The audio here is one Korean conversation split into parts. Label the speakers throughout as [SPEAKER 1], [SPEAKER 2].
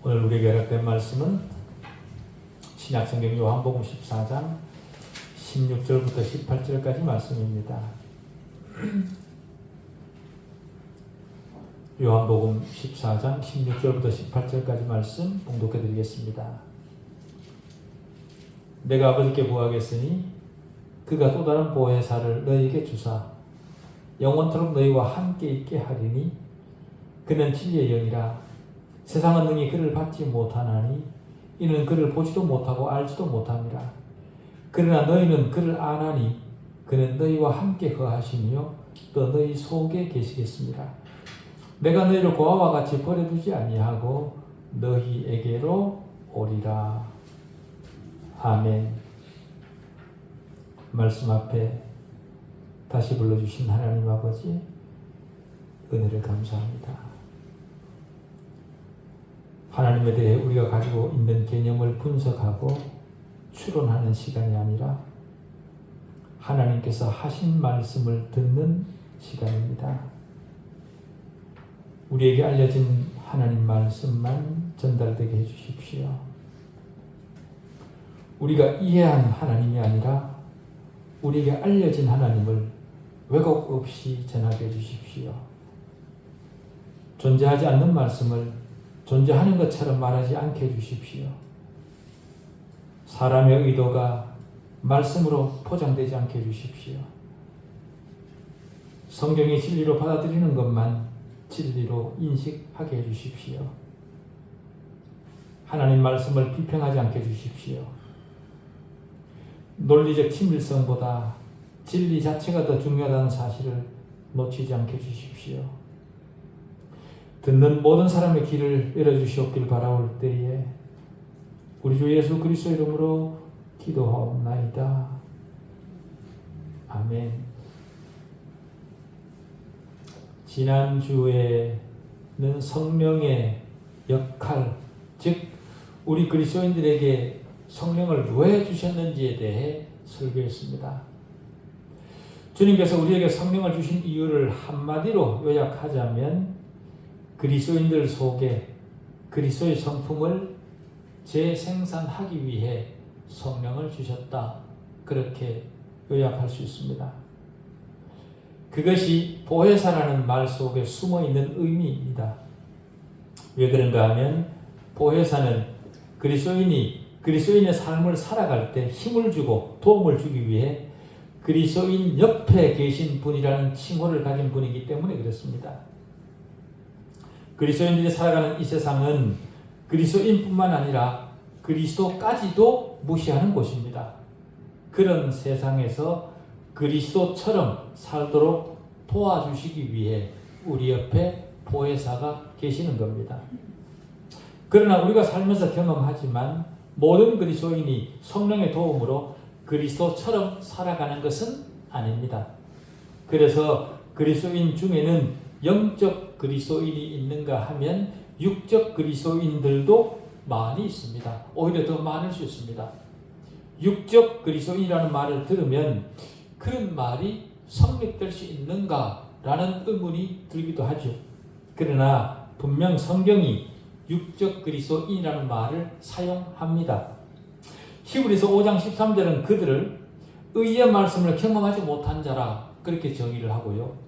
[SPEAKER 1] 오늘 우리에게 허락된 말씀은 신약성경 요한복음 14장 16절부터 18절까지 말씀입니다. 요한복음 14장 16절부터 18절까지 말씀 봉독해 드리겠습니다. 내가 아버지께 구하겠으니 그가 또 다른 보혜사를 너희에게 주사 영원토록 너희와 함께 있게 하리니 그는 진리의 영이라. 세상은 능히 그를 받지 못하나니 이는 그를 보지도 못하고 알지도 못함이라. 그러나 너희는 그를 아나니 그는 너희와 함께 거하시며 또 너희 속에 계시겠습니다. 내가 너희를 고아와 같이 버려두지 아니하고 너희에게로 오리라. 아멘. 말씀 앞에 다시 불러주신 하나님 아버지 은혜를 감사합니다. 하나님에 대해 우리가 가지고 있는 개념을 분석하고 추론하는 시간이 아니라 하나님께서 하신 말씀을 듣는 시간입니다. 우리에게 알려진 하나님 말씀만 전달되게 해주십시오. 우리가 이해한 하나님이 아니라 우리에게 알려진 하나님을 왜곡 없이 전하게 해주십시오. 존재하지 않는 말씀을 존재하는 것처럼 말하지 않게 해주십시오. 사람의 의도가 말씀으로 포장되지 않게 해주십시오. 성경이 진리로 받아들이는 것만 진리로 인식하게 해주십시오. 하나님 말씀을 비평하지 않게 해주십시오. 논리적 친밀성보다 진리 자체가 더 중요하다는 사실을 놓치지 않게 해주십시오. 듣는 모든 사람의 길을 열어주시옵길 바라올 때에 우리 주 예수 그리스도 이름으로 기도하옵나이다. 아멘. 지난주에는 성령의 역할, 즉 우리 그리스도인들에게 성령을 왜 주셨는지에 대해 설교했습니다. 주님께서 우리에게 성령을 주신 이유를 한마디로 요약하자면 그리스도인들 속에 그리스도의 성품을 재생산하기 위해 성령을 주셨다. 그렇게 요약할 수 있습니다. 그것이 보혜사라는 말 속에 숨어있는 의미입니다. 왜 그런가 하면 보혜사는 그리스도인의 삶을 살아갈 때 힘을 주고 도움을 주기 위해 그리스도인 옆에 계신 분이라는 칭호를 가진 분이기 때문에 그렇습니다. 그리스도인들이 살아가는 이 세상은 그리스도인뿐만 아니라 그리스도까지도 무시하는 곳입니다. 그런 세상에서 그리스도처럼 살도록 도와주시기 위해 우리 옆에 보혜사가 계시는 겁니다. 그러나 우리가 살면서 경험하지만 모든 그리스도인이 성령의 도움으로 그리스도처럼 살아가는 것은 아닙니다. 그래서 그리스도인 중에는 영적 그리스도인이 있는가 하면 육적 그리스도인들도 많이 있습니다. 오히려 더 많을 수 있습니다. 육적 그리스도인이라는 말을 들으면 그런 말이 성립될 수 있는가라는 의문이 들기도 하죠. 그러나 분명 성경이 육적 그리스도인이라는 말을 사용합니다. 히브리서 5장 13절은 그들을 의의 말씀을 경험하지 못한 자라 그렇게 정의를 하고요.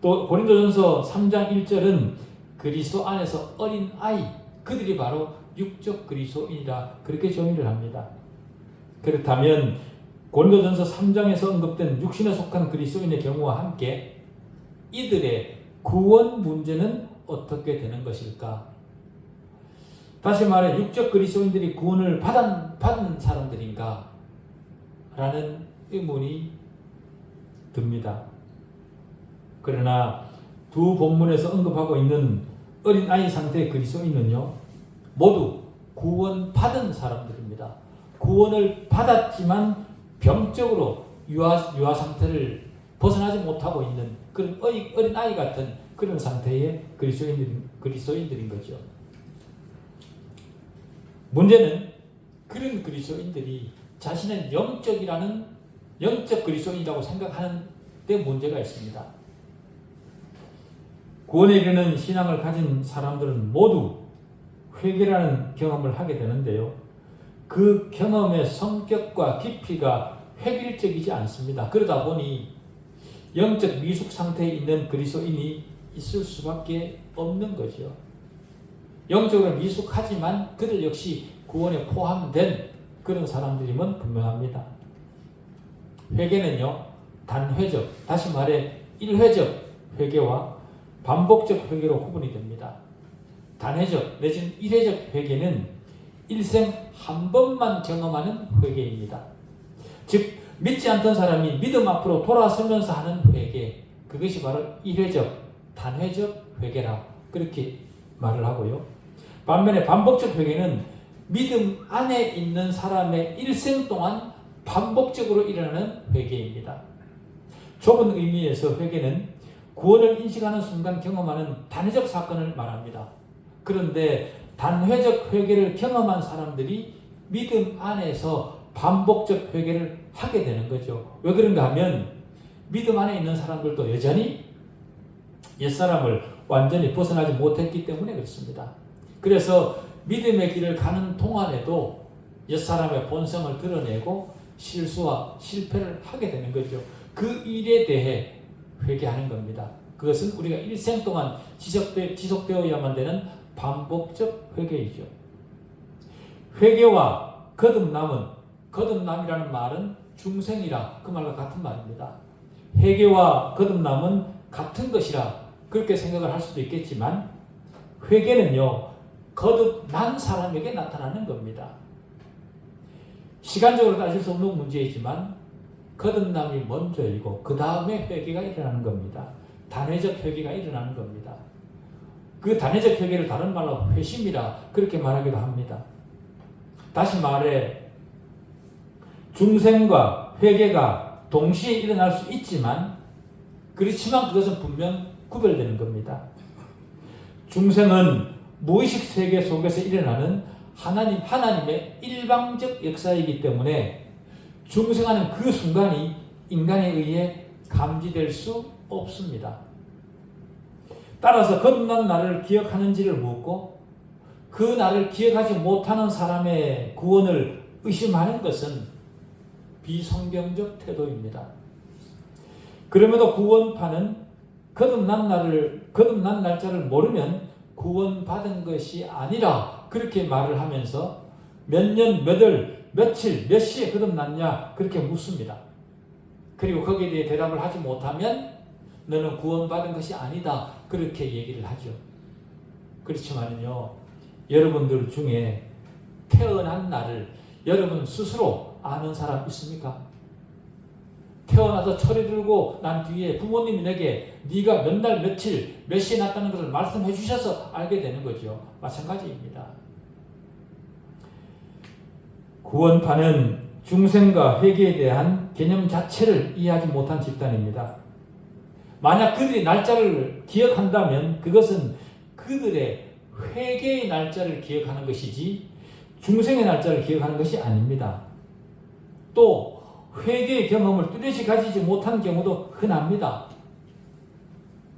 [SPEAKER 1] 또 고린도전서 3장 1절은 그리스도 안에서 어린 아이, 그들이 바로 육적 그리스도인이라 그렇게 정의를 합니다. 그렇다면 고린도전서 3장에서 언급된 육신에 속한 그리스도인의 경우와 함께 이들의 구원 문제는 어떻게 되는 것일까? 다시 말해 육적 그리스도인들이 구원을 받은 사람들인가? 라는 의문이 듭니다. 그러나 두 본문에서 언급하고 있는 어린아이 상태의 그리스도인은요, 모두 구원받은 사람들입니다. 구원을 받았지만 병적으로 유아 상태를 벗어나지 못하고 있는 그런 어린아이 같은 그런 상태의 그리스도인들인 거죠. 문제는 그런 그리스도인들이 자신은 영적 그리스도인이라고 생각하는 데 문제가 있습니다. 구원에 이르는 신앙을 가진 사람들은 모두 회개라는 경험을 하게 되는데요. 그 경험의 성격과 깊이가 획일적이지 않습니다. 그러다 보니 영적 미숙 상태에 있는 그리스도인이 있을 수밖에 없는 거죠. 영적으로 미숙하지만 그들 역시 구원에 포함된 그런 사람들이면 분명합니다. 회개는요, 단회적, 다시 말해 일회적 회개와 반복적 회개로 구분이 됩니다. 단회적 내지는 일회적 회개는 일생 한 번만 경험하는 회개입니다. 즉 믿지 않던 사람이 믿음 앞으로 돌아서면서 하는 회개, 그것이 바로 일회적, 단회적 회개라 그렇게 말을 하고요. 반면에 반복적 회개는 믿음 안에 있는 사람의 일생 동안 반복적으로 일어나는 회개입니다. 좁은 의미에서 회개는 구원을 인식하는 순간 경험하는 단회적 사건을 말합니다. 그런데 단회적 회개를 경험한 사람들이 믿음 안에서 반복적 회개를 하게 되는 거죠. 왜 그런가 하면 믿음 안에 있는 사람들도 여전히 옛사람을 완전히 벗어나지 못했기 때문에 그렇습니다. 그래서 믿음의 길을 가는 동안에도 옛사람의 본성을 드러내고 실수와 실패를 하게 되는 거죠. 그 일에 대해 회개하는 겁니다. 그것은 우리가 일생 동안 지속되어야만 되는 반복적 회개이죠. 회개와 거듭남이라는 말은 중생이라 그 말과 같은 말입니다. 회개와 거듭남은 같은 것이라 그렇게 생각을 할 수도 있겠지만 회개는요, 거듭난 사람에게 나타나는 겁니다. 시간적으로 따질 수 없는 문제이지만 거듭남이 먼저이고 그 다음에 회개가 일어나는 겁니다. 단회적 회개가 일어나는 겁니다. 그 단회적 회개를 다른 말로 회심이라 그렇게 말하기도 합니다. 다시 말해 중생과 회개가 동시에 일어날 수 있지만 그렇지만 그것은 분명 구별되는 겁니다. 중생은 무의식 세계 속에서 일어나는 하나님의 일방적 역사이기 때문에 중생하는 그 순간이 인간에 의해 감지될 수 없습니다. 따라서 거듭난 날을 기억하는지를 묻고 그 날을 기억하지 못하는 사람의 구원을 의심하는 것은 비성경적 태도입니다. 그럼에도 구원파는 거듭난 날짜를 모르면 구원받은 것이 아니라 그렇게 말을 하면서 몇 년, 몇 월, 며칠, 몇 시에 거듭났냐 그렇게 묻습니다. 그리고 거기에 대해 대답을 하지 못하면 너는 구원받은 것이 아니다 그렇게 얘기를 하죠. 그렇지만요, 여러분들 중에 태어난 날을 여러분 스스로 아는 사람 있습니까? 태어나서 철이 들고 난 뒤에 부모님이 내게 네가 몇 날 며칠 몇 시에 났다는 것을 말씀해 주셔서 알게 되는 거죠. 마찬가지입니다. 구원파는 중생과 회개에 대한 개념 자체를 이해하지 못한 집단입니다. 만약 그들이 날짜를 기억한다면 그것은 그들의 회개의 날짜를 기억하는 것이지 중생의 날짜를 기억하는 것이 아닙니다. 또 회개의 경험을 뚜렷이 가지지 못한 경우도 흔합니다.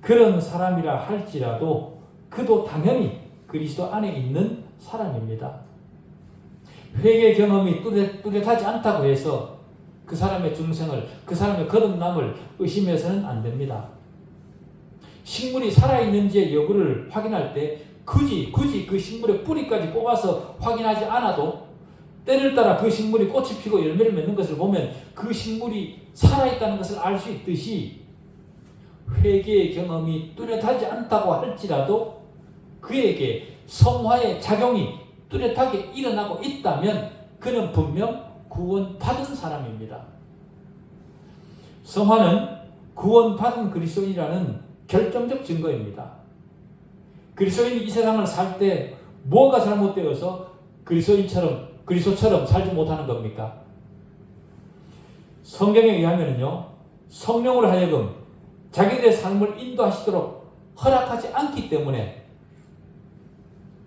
[SPEAKER 1] 그런 사람이라 할지라도 그도 당연히 그리스도 안에 있는 사람입니다. 회개의 경험이 뚜렷하지 않다고 해서 그 사람의 중생을, 그 사람의 거듭남을 의심해서는 안 됩니다. 식물이 살아있는지의 여부를 확인할 때 굳이 그 식물의 뿌리까지 뽑아서 확인하지 않아도 때를 따라 그 식물이 꽃이 피고 열매를 맺는 것을 보면 그 식물이 살아있다는 것을 알 수 있듯이 회개의 경험이 뚜렷하지 않다고 할지라도 그에게 성화의 작용이 뚜렷하게 일어나고 있다면 그는 분명 구원받은 사람입니다. 성화는 구원받은 그리스도인이라는 결정적 증거입니다. 그리스도인이 이 세상을 살 때 뭐가 잘못되어서 그리스도처럼 살지 못하는 겁니까? 성경에 의하면요, 성령으로 하여금 자기들의 삶을 인도하시도록 허락하지 않기 때문에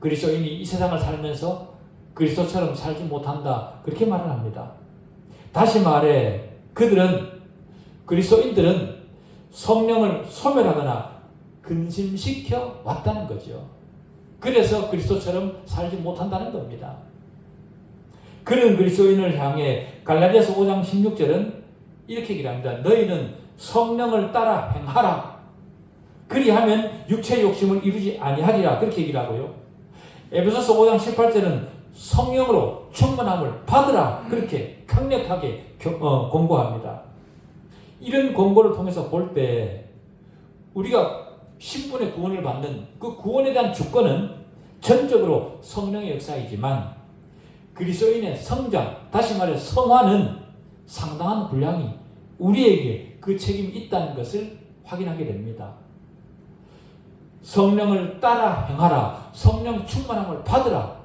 [SPEAKER 1] 그리스도인이 이 세상을 살면서 그리스도처럼 살지 못한다 그렇게 말을 합니다. 다시 말해 그리스도인들은 성령을 소멸하거나 근심시켜 왔다는 거죠. 그래서 그리스도처럼 살지 못한다는 겁니다. 그런 그리스도인을 향해 갈라디아서 5장 16절은 이렇게 얘기를 합니다. 너희는 성령을 따라 행하라. 그리하면 육체의 욕심을 이루지 아니하리라. 그렇게 얘기를 하고요. 에베소서 5장 18절은 성령으로 충만함을 받으라. 그렇게 강력하게 권고합니다. 이런 권고를 통해서 볼 때 우리가 신분의 구원을 받는 그 구원에 대한 주권은 전적으로 성령의 역사이지만 그리스도인의 성장, 다시 말해 성화는 상당한 분량이 우리에게 그 책임이 있다는 것을 확인하게 됩니다. 성령을 따라 행하라. 성령 충만함을 받으라.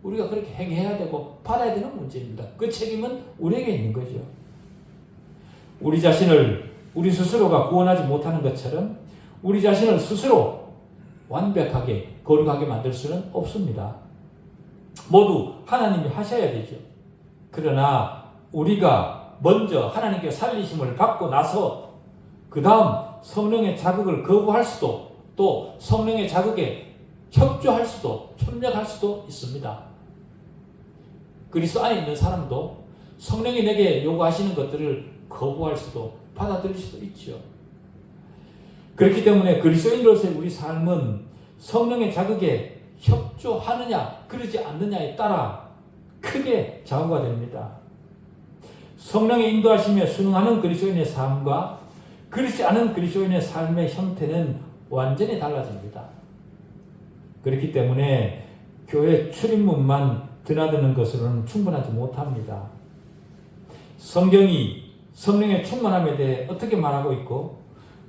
[SPEAKER 1] 우리가 그렇게 행해야 되고 받아야 되는 문제입니다. 그 책임은 우리에게 있는 거죠. 우리 자신을 우리 스스로가 구원하지 못하는 것처럼 우리 자신을 스스로 완벽하게 거룩하게 만들 수는 없습니다. 모두 하나님이 하셔야 되죠. 그러나 우리가 먼저 하나님께 살리심을 받고 나서 그 다음 성령의 자극을 거부할 수도 또 성령의 자극에 협조할 수도 협력할 수도 있습니다. 그리스도 안에 있는 사람도 성령이 내게 요구하시는 것들을 거부할 수도 받아들일 수도 있죠. 그렇기 때문에 그리스도인으로서의 우리 삶은 성령의 자극에 협조하느냐 그러지 않느냐에 따라 크게 좌우가 됩니다. 성령의 인도하심에 순응하는 그리스도인의 삶과 그렇지 않은 그리스도인의 삶의 형태는 완전히 달라집니다. 그렇기 때문에 교회 출입문만 드나드는 것으로는 충분하지 못합니다. 성경이 성령의 충만함에 대해 어떻게 말하고 있고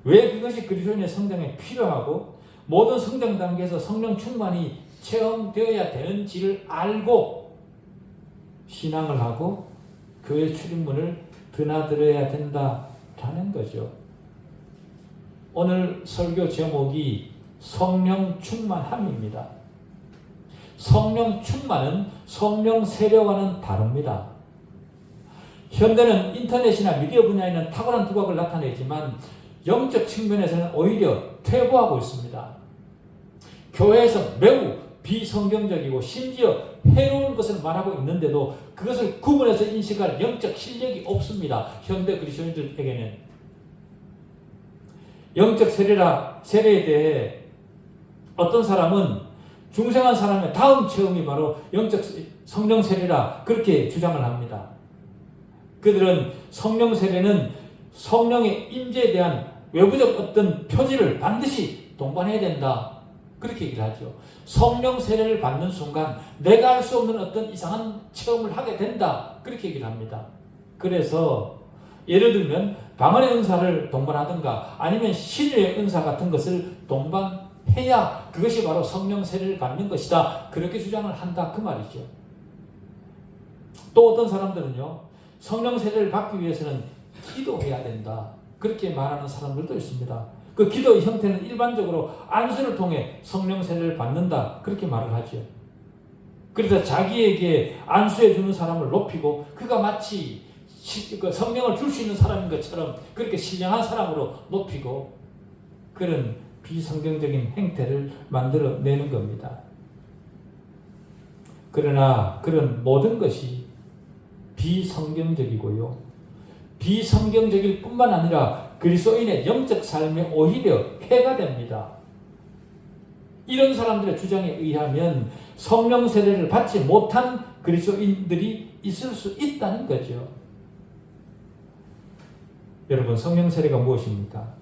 [SPEAKER 1] 왜 그것이 그리스도인의 성장에 필요하고 모든 성장 단계에서 성령 충만이 체험되어야 되는지를 알고 신앙을 하고 교회 출입문을 드나들어야 된다라는 거죠. 오늘 설교 제목이 성령 충만함입니다. 성령 충만은 성령 세례와는 다릅니다. 현대는 인터넷이나 미디어 분야에는 탁월한 두각을 나타내지만 영적 측면에서는 오히려 퇴보하고 있습니다. 교회에서 매우 비성경적이고 심지어 해로운 것을 말하고 있는데도 그것을 구분해서 인식할 영적 실력이 없습니다. 현대 그리스도인들에게는. 영적 세례에 대해 어떤 사람은 중생한 사람의 다음 체험이 바로 영적 성령 세례라 그렇게 주장을 합니다. 그들은 성령 세례는 성령의 임재에 대한 외부적 어떤 표지를 반드시 동반해야 된다. 그렇게 얘기를 하죠. 성령 세례를 받는 순간 내가 할 수 없는 어떤 이상한 체험을 하게 된다. 그렇게 얘기를 합니다. 그래서 예를 들면 방언의 은사를 동반하든가 아니면 신의 은사 같은 것을 동반해야 그것이 바로 성령 세례를 받는 것이다. 그렇게 주장을 한다. 그 말이죠. 또 어떤 사람들은요. 성령 세례를 받기 위해서는 기도해야 된다. 그렇게 말하는 사람들도 있습니다. 그 기도의 형태는 일반적으로 안수를 통해 성령 세례를 받는다. 그렇게 말을 하죠. 그래서 자기에게 안수해 주는 사람을 높이고 그가 마치 성령을 줄 수 있는 사람인 것처럼 그렇게 신령한 사람으로 높이고 그런 비성경적인 행태를 만들어내는 겁니다. 그러나 그런 모든 것이 비성경적이고요. 비성경적일 뿐만 아니라 그리스도인의 영적 삶에 오히려 해가 됩니다. 이런 사람들의 주장에 의하면 성령 세례를 받지 못한 그리스도인들이 있을 수 있다는 거죠. 여러분, 성령 세례가 무엇입니까?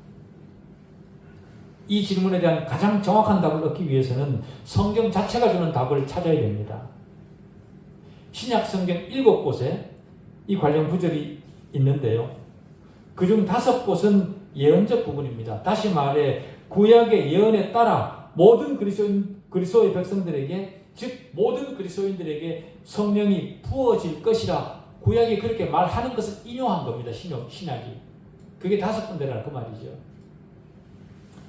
[SPEAKER 1] 이 질문에 대한 가장 정확한 답을 얻기 위해서는 성경 자체가 주는 답을 찾아야 됩니다. 신약 성경 7곳에 이 관련 구절이 있는데요. 그중 5곳은 예언적 부분입니다. 다시 말해 구약의 예언에 따라 모든 그리스도의 백성들에게 즉 모든 그리스도인들에게 성령이 부어질 것이라 구약이 그렇게 말하는 것을 인용한 겁니다. 신약이. 그게 5군데라 그 말이죠.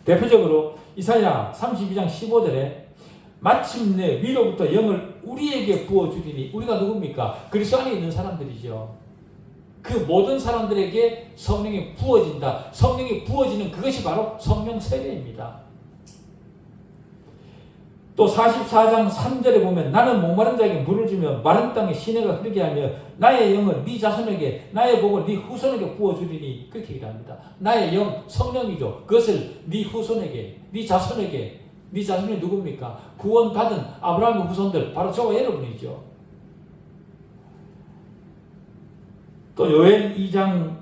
[SPEAKER 1] 대표적으로 이사야 32장 15절에 마침내 위로부터 영을 우리에게 부어주리니 우리가 누굽니까? 그리스도 안에 있는 사람들이죠. 그 모든 사람들에게 성령이 부어진다. 성령이 부어지는 그것이 바로 성령 세례입니다. 또 44장 3절에 보면 나는 목마른 자에게 물을 주며 마른 땅에 시내가 흐르게 하며 나의 영을 네 자손에게 나의 복을 네 후손에게 부어주리니 그렇게 얘기합니다. 나의 영 성령이죠. 그것을 네 후손에게 네 자손에게 네 자손이 누굽니까? 구원받은 아브라함의 후손들 바로 저와 여러분이죠. 또 요엘 2장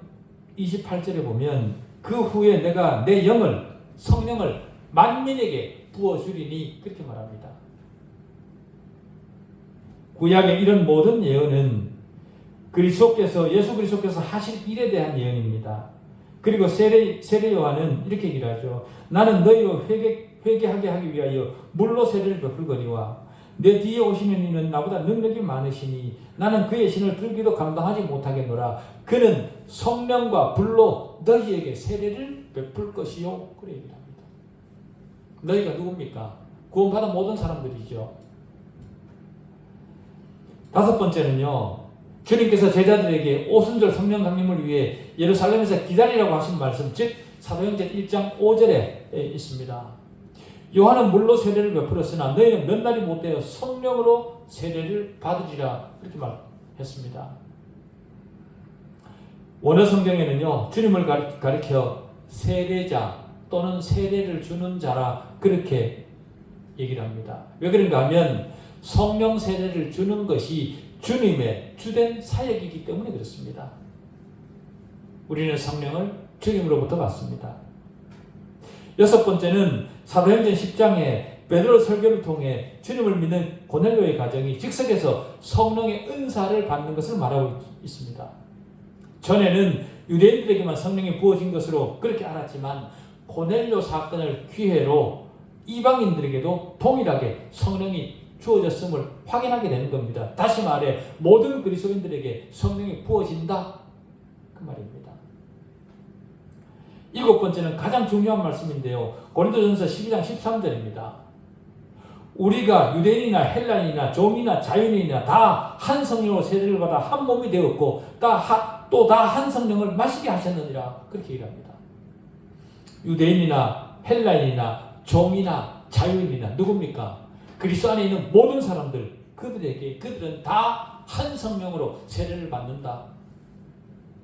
[SPEAKER 1] 28절에 보면 그 후에 내가 내 영을 성령을 만민에게 부어주리니 그렇게 말합니다. 구약의 이런 모든 예언은 그리스도께서 예수 그리스도께서 하실 일에 대한 예언입니다. 그리고 세례 요한은 이렇게 얘기를 하죠. 나는 너희로 회개하게 하기 위하여 물로 세례를 베풀거니와 내 뒤에 오시는 이는 나보다 능력이 많으시니 나는 그의 신을 들기도 감당하지 못하겠노라. 그는 성령과 불로 너희에게 세례를 베풀 것이요. 그래 얘기합니다. 너희가 누굽니까? 구원받은 모든 사람들이죠. 다섯 번째는요. 주님께서 제자들에게 오순절 성령 강림을 위해 예루살렘에서 기다리라고 하신 말씀, 즉 사도행전 1장 5절에 있습니다. 요한은 물로 세례를 베풀었으나 너희는 몇 날이 못되어 성령으로 세례를 받으리라 그렇게 말했습니다. 원어 성경에는요. 주님을 가리켜 세례자 또는 세례를 주는 자라 그렇게 얘기를 합니다. 왜 그런가 하면 성령 세례를 주는 것이 주님의 주된 사역이기 때문에 그렇습니다. 우리는 성령을 주님으로부터 받습니다. 여섯 번째는 사도행전 10장에 베드로 설교를 통해 주님을 믿는 고넬료의 가정이 즉석에서 성령의 은사를 받는 것을 말하고 있습니다. 전에는 유대인들에게만 성령이 부어진 것으로 그렇게 알았지만 고넬료 사건을 기회로 이방인들에게도 동일하게 성령이 주어졌음을 확인하게 되는 겁니다. 다시 말해 모든 그리스도인들에게 성령이 부어진다 그 말입니다. 일곱 번째는 가장 중요한 말씀인데요. 고린도전서 12장 13절입니다. 우리가 유대인이나 헬라인이나 종이나 자유인이나 다 한 성령으로 세례를 받아 한 몸이 되었고 또 다 한 성령을 마시게 하셨느니라 그렇게 얘기합니다. 유대인이나 헬라인이나 종이나 자유인이나 누굽니까? 그리스도 안에 있는 모든 사람들 그들은 다 한 성령으로 세례를 받는다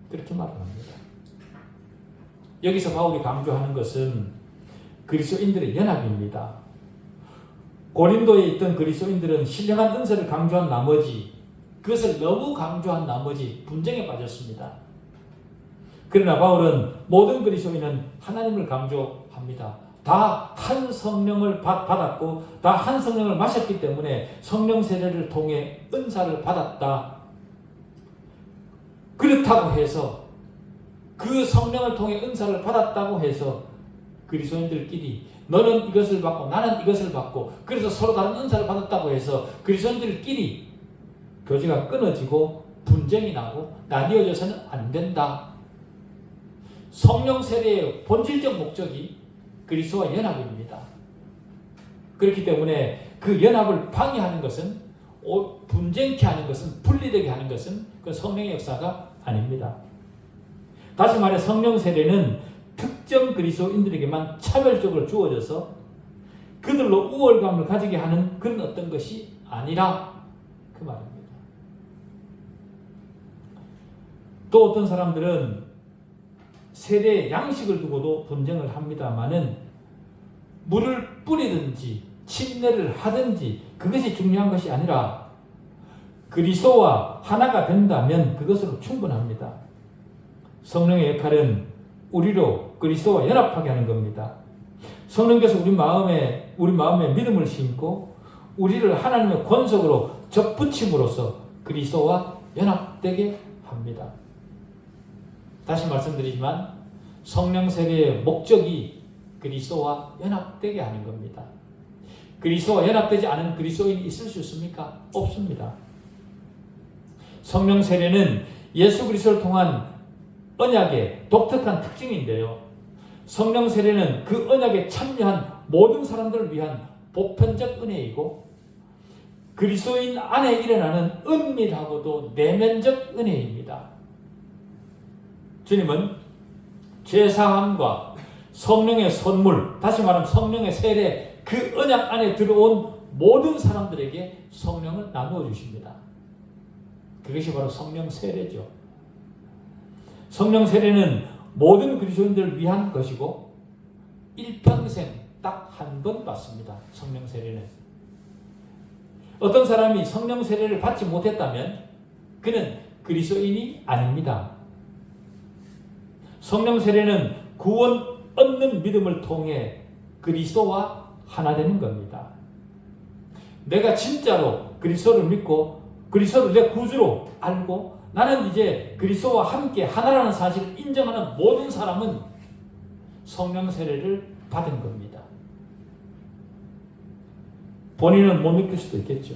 [SPEAKER 1] 그렇게 말합니다. 여기서 바울이 강조하는 것은 그리스도인들의 연합입니다. 고린도에 있던 그리스도인들은 신령한 은사를 강조한 나머지 그것을 너무 강조한 나머지 분쟁에 빠졌습니다. 그러나 바울은 모든 그리스도인은 하나님을 강조합니다. 다 한 성령을 받았고 다 한 성령을 마셨기 때문에 성령 세례를 통해 은사를 받았다. 그렇다고 해서 그 성령을 통해 은사를 받았다고 해서 그리스도인들끼리 너는 이것을 받고 나는 이것을 받고 그래서 서로 다른 은사를 받았다고 해서 그리스도인들끼리 교제가 끊어지고 분쟁이 나고 나뉘어져서는 안 된다. 성령 세례의 본질적 목적이 그리스도와 연합입니다. 그렇기 때문에 그 연합을 방해하는 것은 분쟁케 하는 것은 분리되게 하는 것은 그 성령의 역사가 아닙니다. 다시 말해 성령 세례는 특정 그리스도인들에게만 차별적으로 주어져서 그들로 우월감을 가지게 하는 그런 어떤 것이 아니라 그 말입니다. 또 어떤 사람들은 세례의 양식을 두고도 분쟁을 합니다마는 물을 뿌리든지 침례를 하든지 그것이 중요한 것이 아니라 그리스도와 하나가 된다면 그것으로 충분합니다. 성령의 역할은 우리로 그리스도와 연합하게 하는 겁니다. 성령께서 우리 마음에 믿음을 심고 우리를 하나님의 권속으로 접붙임으로써 그리스도와 연합되게 합니다. 다시 말씀드리지만 성령 세례의 목적이 그리스도와 연합되게 하는 겁니다. 그리스도와 연합되지 않은 그리스도인이 있을 수 있습니까? 없습니다. 성령 세례는 예수 그리스도를 통한 언약의 독특한 특징인데요. 성령 세례는 그 언약에 참여한 모든 사람들을 위한 보편적 은혜이고 그리스도인 안에 일어나는 은밀하고도 내면적 은혜입니다. 주님은 죄사함과 성령의 선물, 다시 말하면 성령의 세례, 그 언약 안에 들어온 모든 사람들에게 성령을 나누어 주십니다. 그것이 바로 성령 세례죠. 성령 세례는 모든 그리스도인들을 위한 것이고 일평생 딱 한 번 받습니다. 성령 세례는. 어떤 사람이 성령 세례를 받지 못했다면 그는 그리스도인이 아닙니다. 성령 세례는 구원 얻는 믿음을 통해 그리스도와 하나 되는 겁니다. 내가 진짜로 그리스도를 믿고 그리스도를 내 구주로 알고 나는 이제 그리스도와 함께 하나라는 사실을 인정하는 모든 사람은 성령 세례를 받은 겁니다. 본인은 못 믿을 수도 있겠죠.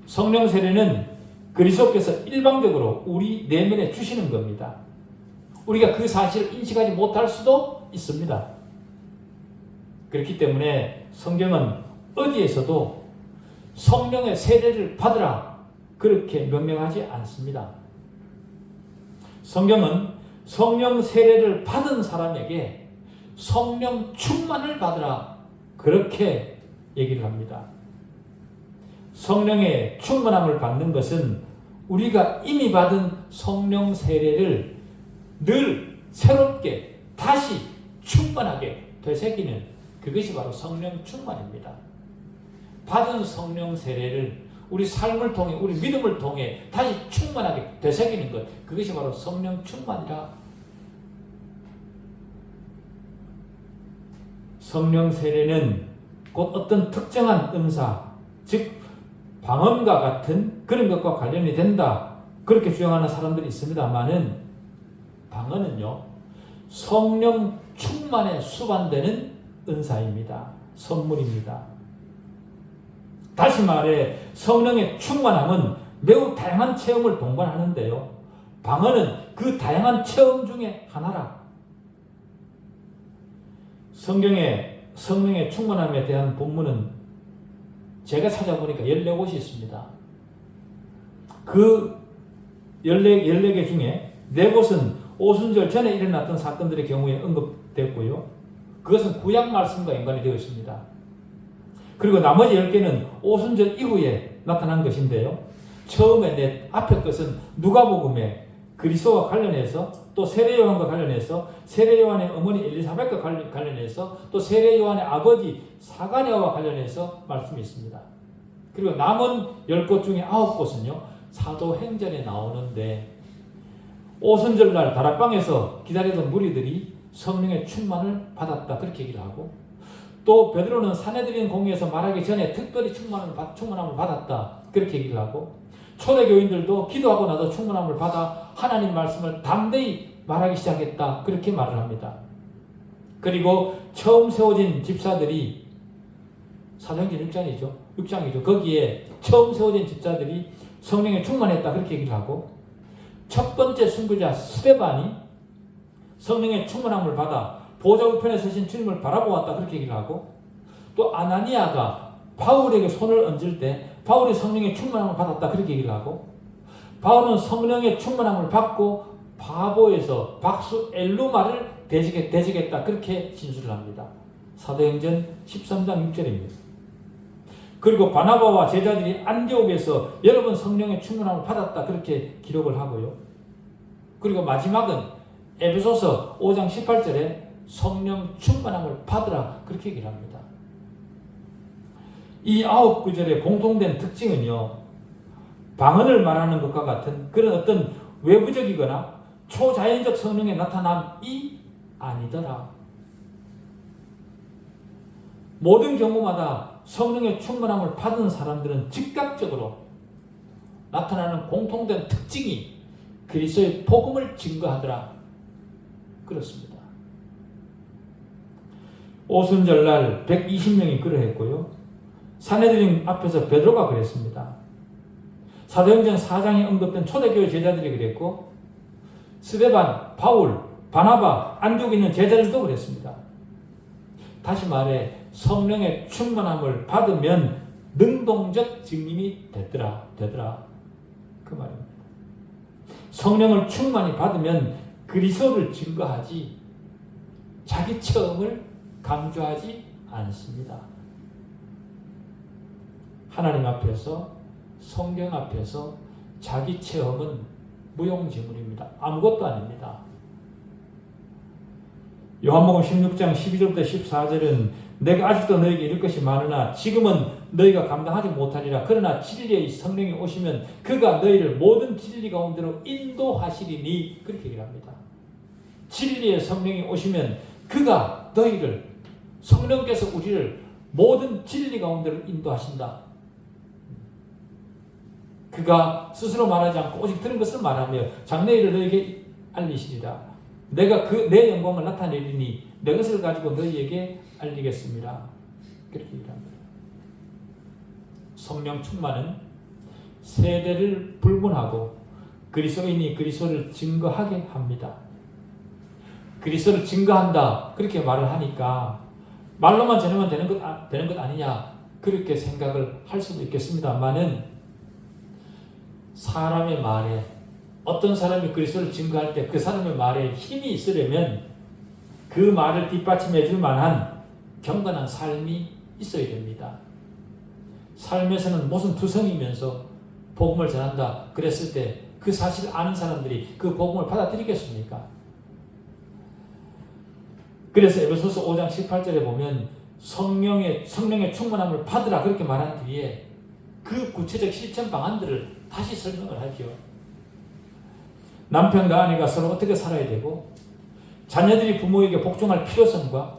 [SPEAKER 1] 성령 세례는 그리스도께서 일방적으로 우리 내면에 주시는 겁니다. 우리가 그 사실을 인식하지 못할 수도 있습니다. 그렇기 때문에 성경은 어디에서도 성령의 세례를 받으라 그렇게 명령하지 않습니다. 성경은 성령 세례를 받은 사람에게 성령 충만을 받으라 그렇게 얘기를 합니다. 성령의 충만함을 받는 것은 우리가 이미 받은 성령 세례를 늘 새롭게 다시 충만하게 되새기는 그것이 바로 성령 충만입니다. 받은 성령 세례를 우리 삶을 통해 우리 믿음을 통해 다시 충만하게 되새기는 것 그것이 바로 성령 충만이라. 성령 세례는 곧 어떤 특정한 은사 즉 방언과 같은 그런 것과 관련이 된다 그렇게 주장하는 사람들이 있습니다만은 방언은요 성령 충만에 수반되는 은사입니다. 선물입니다. 다시 말해 성령의 충만함은 매우 다양한 체험을 동반하는데요. 방언은 그 다양한 체험 중에 하나라. 성경에 성령의 충만함에 대한 본문은 제가 찾아보니까 14곳이 있습니다. 그 14개 중에 4곳은 오순절 전에 일어났던 사건들의 경우에 언급됐고요. 그것은 구약 말씀과 연관이 되어 있습니다. 그리고 나머지 10개는 오순절 이후에 나타난 것인데요. 처음에 앞에 것은 누가복음에 그리스도와 관련해서 또 세례요한과 관련해서 세례요한의 어머니 엘리사벳과 관련해서 또 세례요한의 아버지 사가랴와 관련해서 말씀이 있습니다. 그리고 남은 10곳 중에 9곳은요. 사도행전에 나오는데 오순절날 다락방에서 기다리던 무리들이 성령의 충만을 받았다 그렇게 얘기를 하고 또 베드로는 산헤드린 공회에서 말하기 전에 특별히 충만함을 받았다 그렇게 얘기를 하고 초대교인들도 기도하고 나서 충만함을 받아 하나님 말씀을 담대히 말하기 시작했다 그렇게 말을 합니다. 그리고 처음 세워진 집사들이 사도행전 6장이죠. 거기에 처음 세워진 집사들이 성령에 충만했다 그렇게 얘기를 하고 첫 번째 순교자 스데반이 성령의 충만함을 받아 보좌 우편에 서신 주님을 바라보았다 그렇게 얘기를 하고 또 아나니아가 바울에게 손을 얹을 때 바울이 성령의 충만함을 받았다 그렇게 얘기를 하고 바울은 성령의 충만함을 받고 바보에서 박수 엘루마를 대적했다 그렇게 진술을 합니다. 사도행전 13장 6절입니다. 그리고 바나바와 제자들이 안디옥에서 여러 번 성령의 충만함을 받았다 그렇게 기록을 하고요. 그리고 마지막은 에베소서 5장 18절에 성령 충만함을 받으라 그렇게 얘기를 합니다. 이 9구절의 공통된 특징은요. 방언을 말하는 것과 같은 그런 어떤 외부적이거나 초자연적 성령의 나타남이 아니더라. 모든 경우마다 성령의 충만함을 받은 사람들은 즉각적으로 나타나는 공통된 특징이 그리스도의 복음을 증거하더라. 그렇습니다. 오순절날 120명이 그러했고요. 산헤드린 앞에서 베드로가 그랬습니다. 사도행전 4장에 언급된 초대교회 제자들이 그랬고 스데반, 바울, 바나바, 안디옥에 있는 제자들도 그랬습니다. 다시 말해 성령의 충만함을 받으면 능동적 증인이 되더라 그 말입니다. 성령을 충만히 받으면 그리스도를 증거하지 자기 체험을 강조하지 않습니다. 하나님 앞에서, 성경 앞에서 자기 체험은 무용지물입니다. 아무것도 아닙니다. 요한복음 16장 12절부터 14절은 내가 아직도 너에게 이를 것이 많으나 지금은 너희가 감당하지 못하리라. 그러나 진리의 성령이 오시면 그가 너희를 모든 진리 가운데로 인도하시리니, 그렇게 얘기를 합니다. 진리의 성령이 오시면 그가 너희를, 성령께서 우리를 모든 진리 가운데로 인도하신다. 그가 스스로 말하지 않고 오직 들은 것을 말하며 장래일을 너희에게 알리시리라. 내가 내 영광을 나타내리니 내 것을 가지고 너희에게 알리겠습니다. 그렇게 얘기합니다. 성령 충만은 세대를 불문하고 그리스도인이 그리스도를 증거하게 합니다. 그리스도를 증거한다, 그렇게 말을 하니까 말로만 전하면 되는 것 아니냐, 그렇게 생각을 할 수도 있겠습니다만은, 사람의 말에, 어떤 사람이 그리스도를 증거할 때 그 사람의 말에 힘이 있으려면 그 말을 뒷받침해 줄 만한 경건한 삶이 있어야 됩니다. 삶에서는 무슨 투성이면서 복음을 전한다 그랬을 때 그 사실을 아는 사람들이 그 복음을 받아들이겠습니까? 그래서 에베소서 5장 18절에 보면 성령의 충만함을 받으라, 그렇게 말한 뒤에 그 구체적 실천 방안들을 다시 설명을 하죠. 남편과 아내가 서로 어떻게 살아야 되고, 자녀들이 부모에게 복종할 필요성과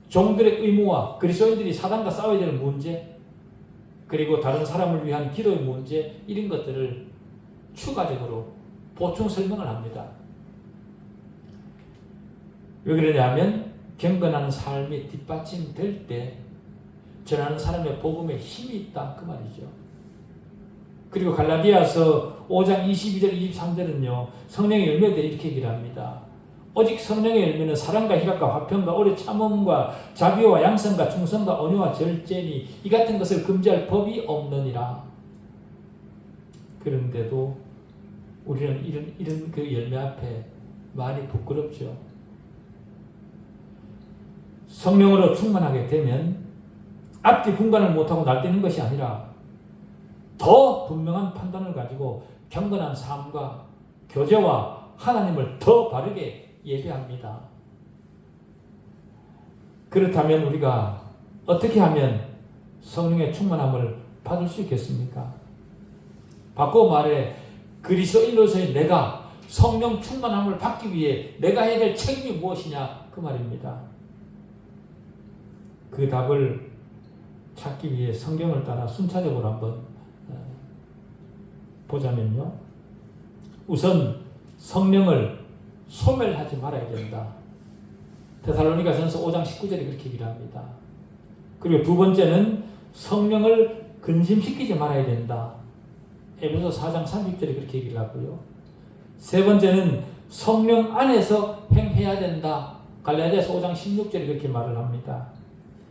[SPEAKER 1] 종들의 의무와 그리스도인들이 사단과 싸워야 되는 문제, 그리고 다른 사람을 위한 기도의 문제, 이런 것들을 추가적으로 보충 설명을 합니다. 왜 그러냐면 경건한 삶이 뒷받침될 때 전하는 사람의 복음에 힘이 있다, 그 말이죠. 그리고 갈라디아서 5장 22절 23절은요 성령의 열매에 대해 이렇게 얘기를 합니다. 오직 성령의 열매는 사랑과 희락과 화평과 오래 참음과 자비와 양선과 충성과 온유와 절제니 이 같은 것을 금지할 법이 없느니라. 그런데도 우리는 이런 그 열매 앞에 많이 부끄럽죠. 성령으로 충만하게 되면 앞뒤 분간을 못하고 날뛰는 것이 아니라 더 분명한 판단을 가지고 경건한 삶과 교제와 하나님을 더 바르게 예배합니다. 그렇다면 우리가 어떻게 하면 성령의 충만함을 받을 수 있겠습니까? 바꿔 말해 그리스도인으로서의 내가 성령 충만함을 받기 위해 내가 해야 될 책임이 무엇이냐, 그 말입니다. 그 답을 찾기 위해 성경을 따라 순차적으로 한번 보자면요. 우선 성령을 소멸하지 말아야 된다. 데살로니가전서 5장 19절에 그렇게 얘기를 합니다. 그리고 두 번째는 성령을 근심시키지 말아야 된다. 에베소 4장 30절에 그렇게 얘기를 하고요. 세 번째는 성령 안에서 행해야 된다. 갈라디아서 5장 16절에 그렇게 말을 합니다.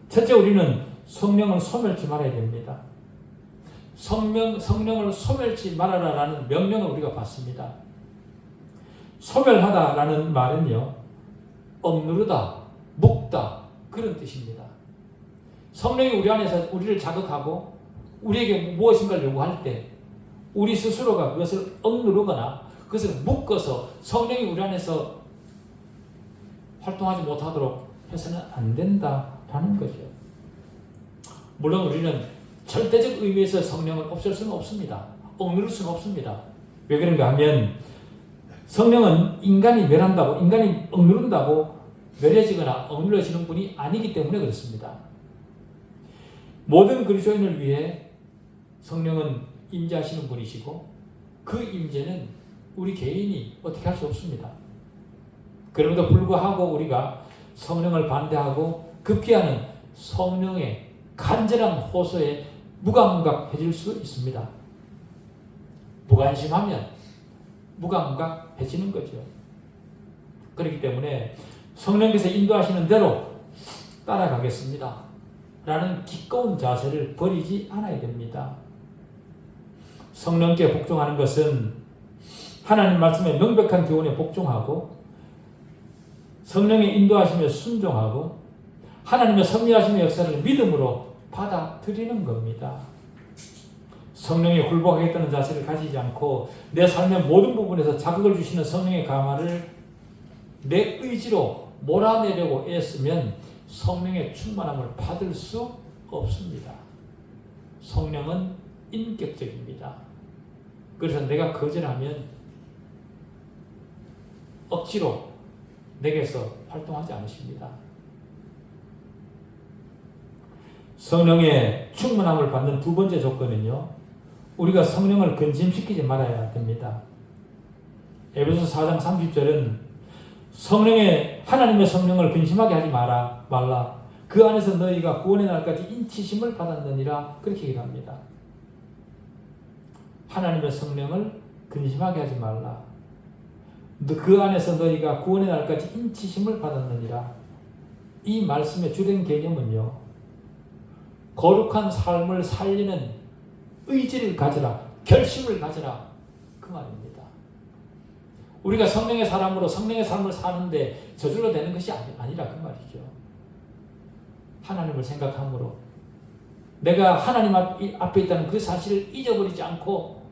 [SPEAKER 1] 첫째, 우리는 성령을 소멸치 말아야 됩니다. 성령을 소멸치 말아라라는 명령을 우리가 받습니다. 소멸하다라는 말은요, 억누르다, 묶다, 그런 뜻입니다. 성령이 우리 안에서 우리를 자극하고 우리에게 무엇인가를 요구할 때 우리 스스로가 그것을 억누르거나 그것을 묶어서 성령이 우리 안에서 활동하지 못하도록 해서는 안 된다라는 거죠. 물론 우리는 절대적 의미에서 성령을 없앨 수는 없습니다. 억누를 수는 없습니다. 왜 그런가 하면 성령은 인간이 멸한다고, 인간이 억누른다고 멸해지거나 억눌러지는 분이 아니기 때문에 그렇습니다. 모든 그리스도인을 위해 성령은 임재하시는 분이시고 그 임재는 우리 개인이 어떻게 할 수 없습니다. 그럼에도 불구하고 우리가 성령을 반대하고 급기야는 성령의 간절한 호소에 무감각해질 수 있습니다. 무관심하면 무감각해지는 거죠. 그렇기 때문에 성령께서 인도하시는 대로 따라가겠습니다 라는 기꺼운 자세를 버리지 않아야 됩니다. 성령께 복종하는 것은 하나님 말씀의 명백한 교훈에 복종하고 성령의 인도하심에 순종하고 하나님의 섭리하심의 역사를 믿음으로 받아들이는 겁니다. 성령에 굴복하겠다는 자세를 가지지 않고 내 삶의 모든 부분에서 자극을 주시는 성령의 감화를 내 의지로 몰아내려고 애쓰면 성령의 충만함을 받을 수 없습니다. 성령은 인격적입니다. 그래서 내가 거절하면 억지로 내게서 활동하지 않으십니다. 성령의 충만함을 받는 두 번째 조건은요, 우리가 성령을 근심시키지 말아야 됩니다. 에베소 4장 30절은 하나님의 성령을 근심하게 하지 말라. 그 안에서 너희가 구원의 날까지 인치심을 받았느니라. 그렇게 얘기합니다. 하나님의 성령을 근심하게 하지 말라. 그 안에서 너희가 구원의 날까지 인치심을 받았느니라. 이 말씀의 주된 개념은요, 거룩한 삶을 살리는 의지를 가져라, 결심을 가져라, 그 말입니다. 우리가 성령의 사람으로 성령의 삶을 사는데 저절로 되는 것이 아니라 그 말이죠. 하나님을 생각함으로 내가 하나님 앞에 있다는 그 사실을 잊어버리지 않고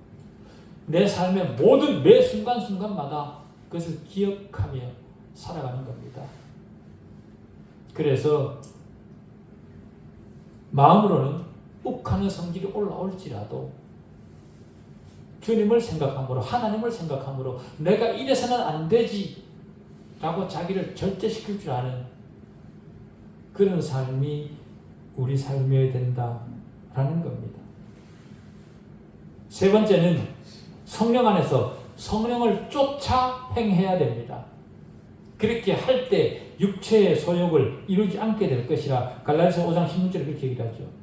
[SPEAKER 1] 내 삶의 모든 매 순간순간마다 그것을 기억하며 살아가는 겁니다. 그래서 마음으로는 욱하는 성질이 올라올지라도 주님을 생각함으로, 하나님을 생각함으로 내가 이래서는 안 되지 라고 자기를 절제시킬 줄 아는 그런 삶이 우리 삶이어야 된다라는 겁니다. 세 번째는 성령 안에서 성령을 쫓아 행해야 됩니다. 그렇게 할 때 육체의 소욕을 이루지 않게 될 것이라 갈라디아서 5장 16절에 그렇게 얘기하죠.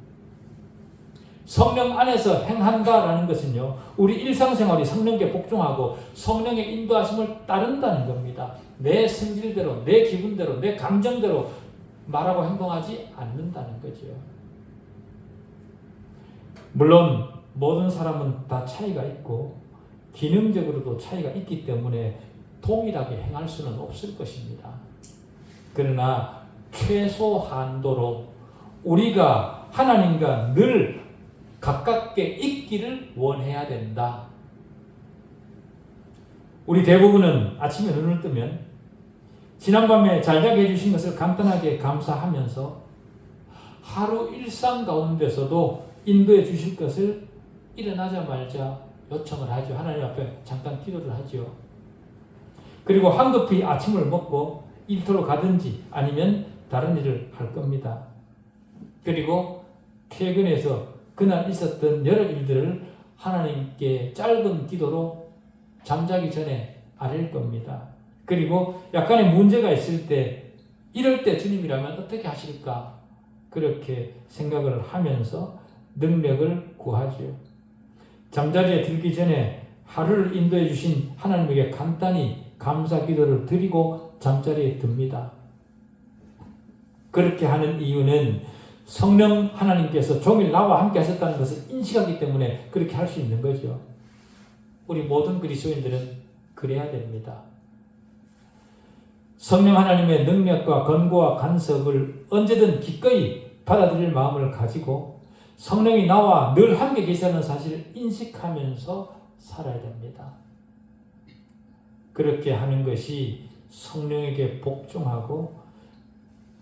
[SPEAKER 1] 성령 안에서 행한다라는 것은요, 우리 일상생활이 성령께 복종하고 성령의 인도하심을 따른다는 겁니다. 내 성질대로, 내 기분대로, 내 감정대로 말하고 행동하지 않는다는 거죠. 물론 모든 사람은 다 차이가 있고 기능적으로도 차이가 있기 때문에 동일하게 행할 수는 없을 것입니다. 그러나 최소한도로 우리가 하나님과 늘 가깝게 있기를 원해야 된다. 우리 대부분은 아침에 눈을 뜨면 지난밤에 잘 자게 해주신 것을 간단하게 감사하면서 하루 일상 가운데서도 인도해 주실 것을 일어나자마자 요청을 하죠. 하나님 앞에 잠깐 기도를 하죠. 그리고 황급히 아침을 먹고 일터로 가든지 아니면 다른 일을 할 겁니다. 그리고 퇴근해서 그날 있었던 여러 일들을 하나님께 짧은 기도로 잠자기 전에 아뢰일 겁니다. 그리고 약간의 문제가 있을 때 이럴 때 주님이라면 어떻게 하실까? 그렇게 생각을 하면서 능력을 구하죠. 잠자리에 들기 전에 하루를 인도해 주신 하나님에게 간단히 감사 기도를 드리고 잠자리에 듭니다. 그렇게 하는 이유는 성령 하나님께서 종일 나와 함께 하셨다는 것을 인식하기 때문에 그렇게 할 수 있는 거죠. 우리 모든 그리스도인들은 그래야 됩니다. 성령 하나님의 능력과 권고와 간섭을 언제든 기꺼이 받아들일 마음을 가지고 성령이 나와 늘 함께 계시다는 사실을 인식하면서 살아야 됩니다. 그렇게 하는 것이 성령에게 복종하고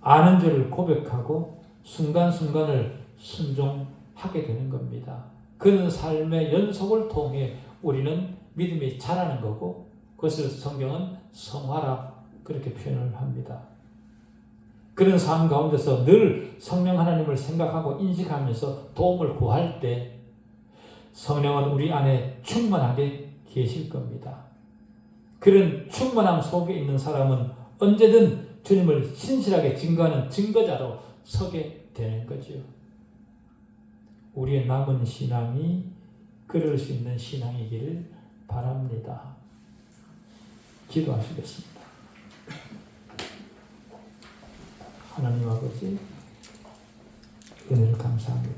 [SPEAKER 1] 아는 줄을 고백하고 순간순간을 순종하게 되는 겁니다. 그런 삶의 연속을 통해 우리는 믿음이 자라는 거고 그것을 성경은 성화라 그렇게 표현을 합니다. 그런 삶 가운데서 늘 성령 하나님을 생각하고 인식하면서 도움을 구할 때 성령은 우리 안에 충만하게 계실 겁니다. 그런 충만함 속에 있는 사람은 언제든 주님을 신실하게 증거하는 증거자로 서게 되는 거죠. 우리의 남은 신앙이 그럴 수 있는 신앙이기를 바랍니다. 기도하시겠습니다. 하나님 아버지, 은혜를 감사합니다.